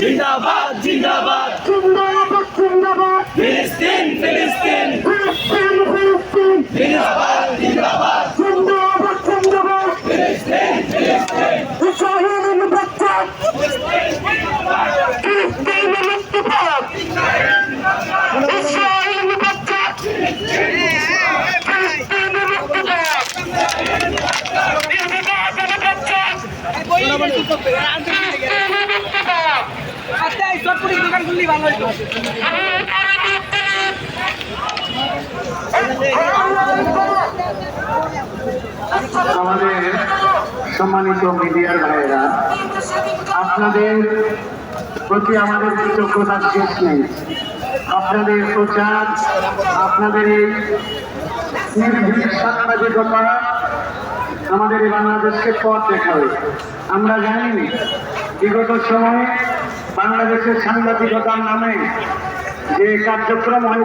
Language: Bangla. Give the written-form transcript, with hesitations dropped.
জিন্দাবাদ জিন্দাবাদ জিন্দাবাদ জিন্দাবাদ ফিলিস্তিন ফিলিস্তিন ফিলিস্তিন ফিলিস্তিন জিন্দাবাদ জিন্দাবাদ জিন্দাবাদ জিন্দাবাদ ফিলিস্তিন ফিলিস্তিন ইসরায়েলের বাচ্চা ফিলিস্তিনের মুক্তি পাক ইসরায়েলের বাচ্চা ফিলিস্তিনের মুক্তি পাক ইসরায়েলের বাচ্চা ফিলিস্তিনের মুক্তি পাক আমাদের সম্মানিত মিডিয়ার ভাইয়েরা, আপনাদের প্রতি আমাদের কৃতজ্ঞতার শেষ নেই। আপনাদের প্রচার, আপনাদের এই নির্ভীক সাংবাদিকতা আমাদের এই বাংলাদেশকে পথ দেখাবে। আমরা জানি বিগত সময়ে বাংলাদেশের সাংবাদিকতার নামে যে কার্যক্রম হয়েছে